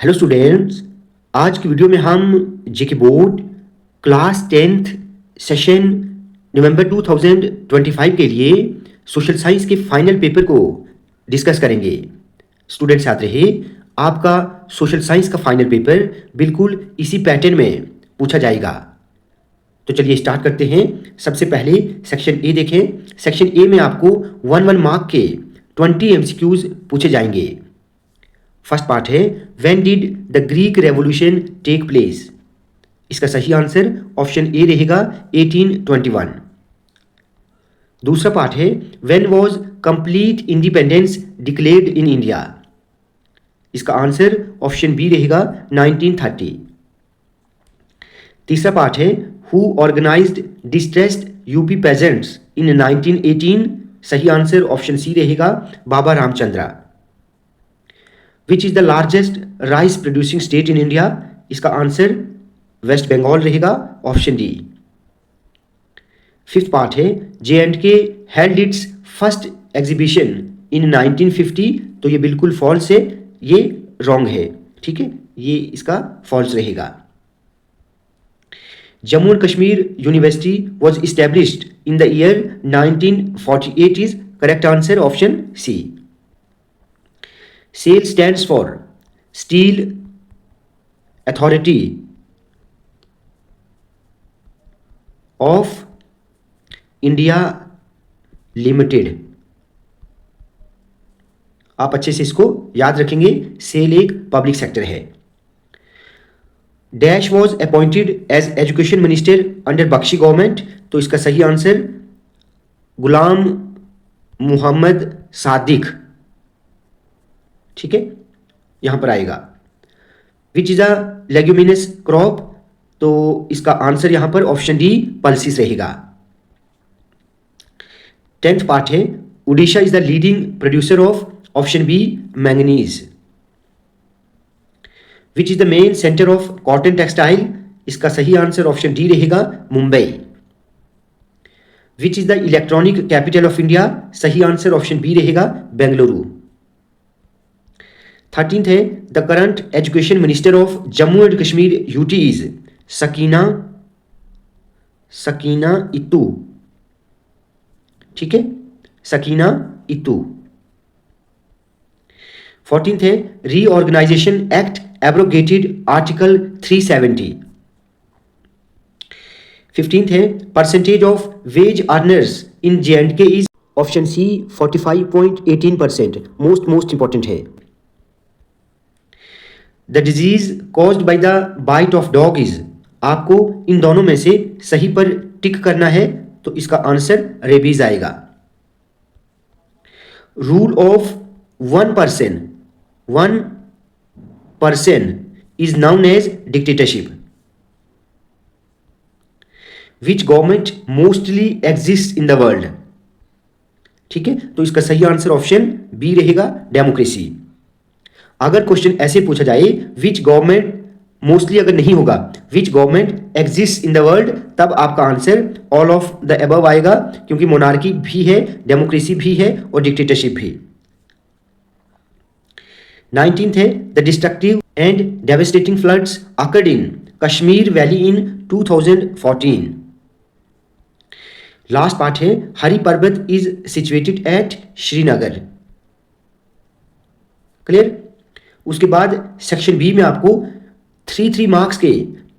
Hello students, आज की video में हम जेके बोर्ड क्लास 10th सेशन नवंबर 2025 के लिए सोशल साइंस के फाइनल पेपर को डिस्कस करेंगे। स्टूडेंट्स याद रहे, आपका सोशल साइंस का फाइनल पेपर बिल्कुल इसी पैटर्न में पूछा जाएगा। तो चलिए स्टार्ट करते हैं। सबसे पहले सेक्शन ए देखें। सेक्शन ए में आपको 1 मार्क के 20 एमसीक्यूज पूछे जाएंगे। फर्स्ट पार्ट है, when did the Greek revolution take place. इसका सही आंसर ऑप्शन ए रहेगा 1821। दूसरा पार्ट है, when was complete independence declared in India. इसका आंसर ऑप्शन बी रहेगा 1930। तीसरा पार्ट है, who organised distressed UP peasants in 1918। सही आंसर ऑप्शन सी रहेगा Baba Ramchandra. Which is the largest rice producing state in India. इसका आंसर वेस्ट बंगाल रहेगा option D. Fifth part है, J&K held its first exhibition in 1950। तो ये बिल्कुल फॉल्स है, ये रॉन्ग है। ठीक है, ये इसका फॉल्स रहेगा। Jammu and Kashmir university was established in the year 1948 is correct answer option C. SAIL stands for Steel Authority of India Limited। आप अच्छे से इसको याद रखेंगे, सेल एक पब्लिक सेक्टर है। Dash was appointed as education minister under Bakshi government. तो इसका सही आंसर गुलाम मोहम्मद सादिक, ठीक है, यहां पर आएगा। Which is a leguminous crop. तो इसका आंसर यहां पर ऑप्शन डी पल्सिस रहेगा। 10th पार्ट है, Orissa is the leading producer of option B manganese. Which is the main centre of cotton textile. इसका सही आंसर ऑप्शन डी रहेगा Mumbai. Which is the electronic capital of India. सही answer option B रहेगा Bengaluru. 13th है, the current education minister of Jammu and Kashmir UT is Sakina Itoo. ठीक है, Sakina इतू। 14th है, reorganisation act abrogated article 370। 15th है, percentage of wage earners in J&K इज option C 45.18%। Most important है। The disease caused by the bite of dog is. आपको इन दोनों में से सही पर टिक करना है, तो इसका आंसर रेबीज आएगा। Rule of 1% is known as dictatorship. Which government mostly exist in the world. ठीक है, तो इसका सही आंसर ऑप्शन बी रहेगा डेमोक्रेसी। अगर क्वेश्चन ऐसे पूछा जाए, विच गवर्नमेंट, मोस्टली अगर नहीं होगा, which government exist in the world, तब आपका answer all of the above आएगा, क्योंकि मोनार्की भी है, डेमोक्रेसी भी है और डिक्टेटरशिप भी। 19th है, the destructive and devastating floods occurred in Kashmir valley in 2014। Last part है, हरि पर्वत is situated at Srinagar. Clear. उसके बाद सेक्शन बी में आपको 3 मार्क्स के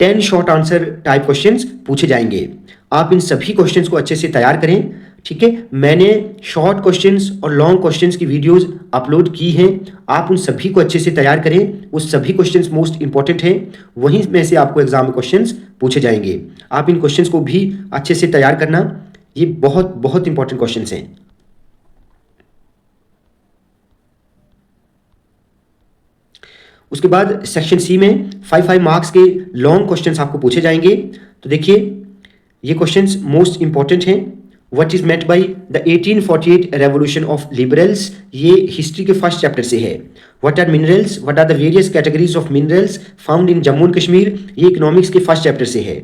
10 शॉर्ट आंसर टाइप क्वेश्चंस पूछे जाएंगे। आप इन सभी क्वेश्चंस को अच्छे से तैयार करें। ठीक है, मैंने शॉर्ट क्वेश्चंस और लॉन्ग क्वेश्चंस की वीडियोस अपलोड की हैं। आप उन सभी को अच्छे से तैयार करें। वो सभी क्वेश्चंस मोस्ट इंपॉर्टेंट हैं, वहीं में से आपको एग्जाम में क्वेश्चंस पूछे जाएंगे। आप इन क्वेश्चंस को भी अच्छे से तैयार करना, ये बहुत इंपॉर्टेंट क्वेश्चंस हैं। उसके बाद सेक्शन सी में 5 मार्क्स के लॉन्ग क्वेश्चंस आपको पूछे जाएंगे। तो देखिए, ये क्वेश्चंस मोस्ट इंपॉर्टेंट हैं। What is meant by the 1848 revolution of liberals. ये हिस्ट्री के फर्स्ट चैप्टर से है। What are minerals, what are the various categories of minerals found in Jammu and Kashmir. ये इकोनॉमिक्स के फर्स्ट चैप्टर से है।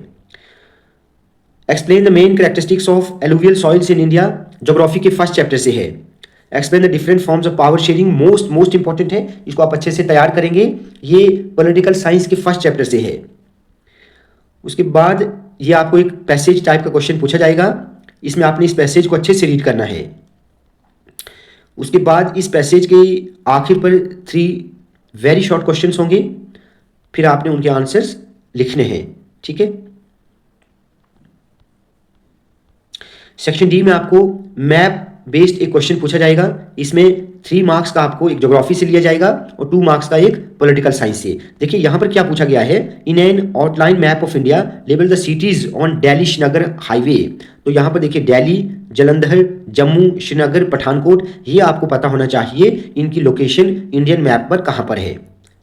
Explain the main characteristics of alluvial soils in India, geography के first chapter से है। Explain the different forms of power sharing, most important है, इसको आप अच्छे से तैयार करेंगे, ये पॉलिटिकल साइंस के फर्स्ट चैप्टर से है। उसके बाद ये आपको एक पैसेज टाइप का क्वेश्चन पूछा जाएगा, इसमें आपने इस पैसेज को अच्छे से रीड करना है। उसके बाद इस पैसेज के आखिर पर 3 वेरी शॉर्ट क्वेश्चंस होंगे, फिर आपने उनके आंसर्स लिखने हैं, ठीक है। सेक्शन डी में आपको मैप बेस्ड एक क्वेश्चन पूछा जाएगा, इसमें 3 मार्क्स का आपको एक ज्योग्राफी से लिया जाएगा और 2 मार्क्स का एक पॉलिटिकल साइंस से। देखिए यहां पर क्या पूछा गया है, in an outline map of India label the CTs on Delhi Srinagar highway. तो यहां पर देखिए दिल्ली, जालंधर, जम्मू, श्रीनगर, पठानकोट, ये आपको पता होना चाहिए इनकी लोकेशन इंडियन मैप पर कहां पर है,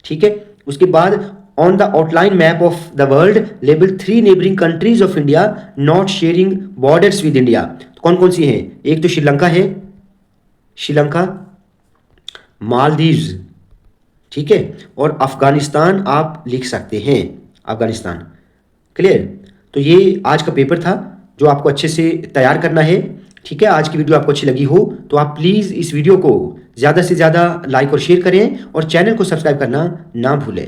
ठीक है। उसके बाद on the outline map of the world label 3 neighbouring countries of India not sharing borders with India. कौन कौन सी हैं, एक तो श्रीलंका है, श्रीलंका, मालदीव्स, ठीक है, और अफगानिस्तान आप लिख सकते हैं, अफगानिस्तान। क्लियर। तो ये आज का पेपर था जो आपको अच्छे से तैयार करना है, ठीक है। आज की वीडियो आपको अच्छी लगी हो तो आप प्लीज़ इस वीडियो को ज़्यादा से ज़्यादा लाइक और शेयर करें और चैनल को सब्सक्राइब करना ना भूलें।